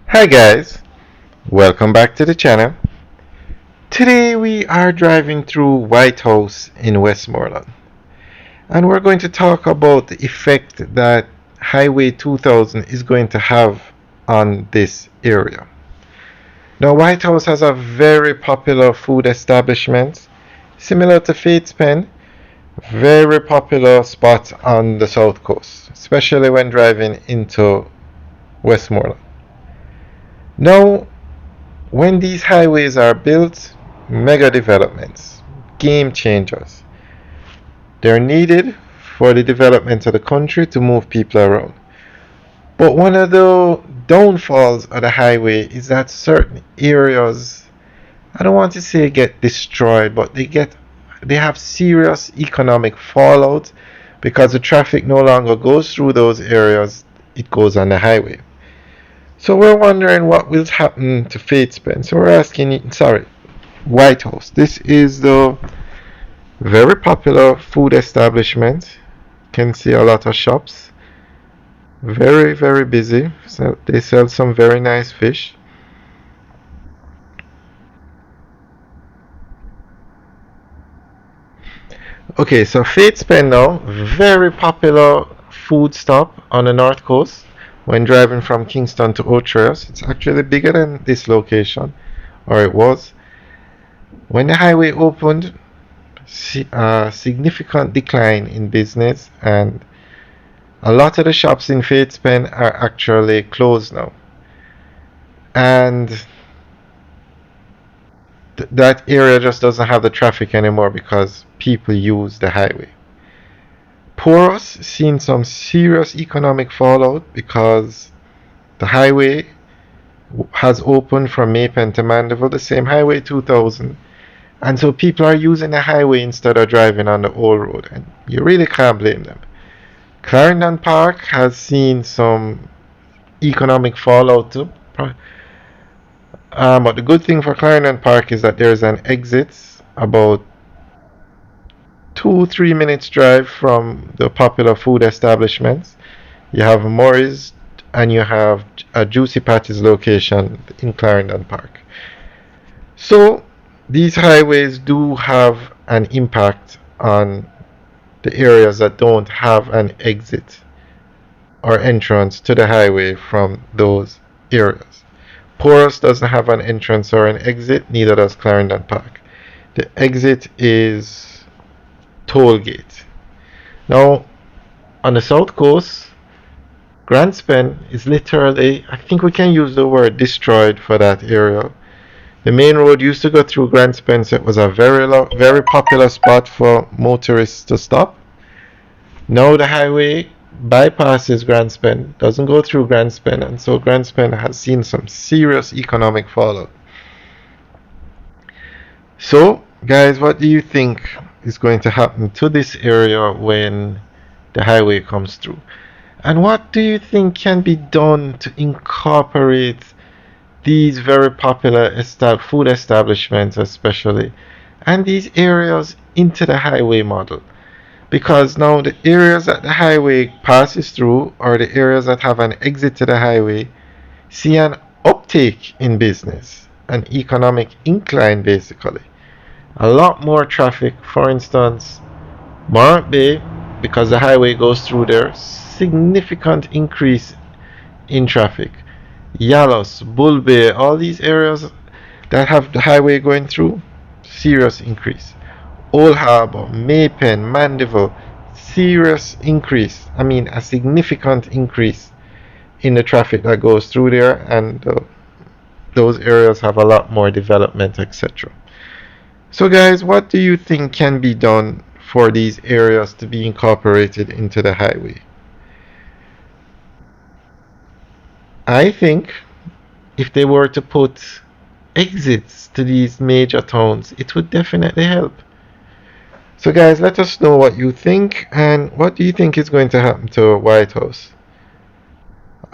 Hi guys, welcome back to the channel. Today we are driving through Whitehouse in Westmoreland and we're going to talk about the effect that Highway 2000 is going to have on this area. Now Whitehouse has a very popular food establishment similar to Fate's Pen, very popular spot on the south coast, especially when driving into Westmoreland. Now when these highways are built, mega developments, game changers, they're needed for the development of the country to move people around. But one of the downfalls of the highway is that certain areas, I don't want to say get destroyed, but they have serious economic fallout because the traffic no longer goes through those areas, it goes on the highway. So we're wondering what will happen to Fatespen. So we're asking, sorry, Whitehouse. This is the very popular food establishment. Can see a lot of shops. Very, very busy. So they sell some very nice fish. Okay, so Fatespen now, very popular food stop on the north coast when driving from Kingston to Otrius. It's actually bigger than this location, or it was. When the highway opened, a significant decline in business, and a lot of the shops in Fatespen are actually closed now. And that area just doesn't have the traffic anymore because people use the highway. Poros seen some serious economic fallout because the highway has opened from Maypen to Mandeville, the same highway 2000. And so people are using the highway instead of driving on the old road, and you really can't blame them. Clarendon Park has seen some economic fallout too. But the good thing for Clarendon Park is that there's an exit about 2-3 minutes drive from the popular food establishments. You have Murray's and you have a Juicy Patty's location in Clarendon Park. So these highways do have an impact on the areas that don't have an exit or entrance to the highway from those areas. Porus doesn't have an entrance or an exit, neither does Clarendon Park. The exit is Tollgate. Now, on the south coast, Grand Spen is literally, I think we can use the word destroyed for that area. The main road used to go through Grand Spen, so it was a very popular spot for motorists to stop. Now the highway bypasses Grand Spen, doesn't go through Grand Spen, and so Grand Spen has seen some serious economic fallout. So, guys, what do you think is going to happen to this area when the highway comes through? And what do you think can be done to incorporate these very popular food establishments, especially, and these areas into the highway model? Because now the areas that the highway passes through, or the areas that have an exit to the highway, see an uptake in business, an economic incline basically. A lot more traffic. For instance, Morant Bay, because the highway goes through there, significant increase in traffic. Yalos, Bull Bay, all these areas that have the highway going through, serious increase. Old Harbor, Maypen, Mandeville, serious increase. I mean, a significant increase in the traffic that goes through there, and those areas have a lot more development, etc. So, guys, what do you think can be done for these areas to be incorporated into the highway? I think if they were to put exits to these major towns, it would definitely help. So guys, let us know what you think, and what do you think is going to happen to Whitehouse.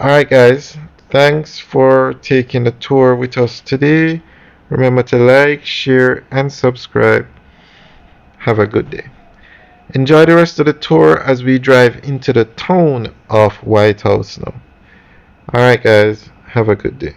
Alright guys, thanks for taking the tour with us today. Remember to like, share, and subscribe. Have a good day. Enjoy the rest of the tour as we drive into the town of Whitehouse now. Alright guys, Have a good day.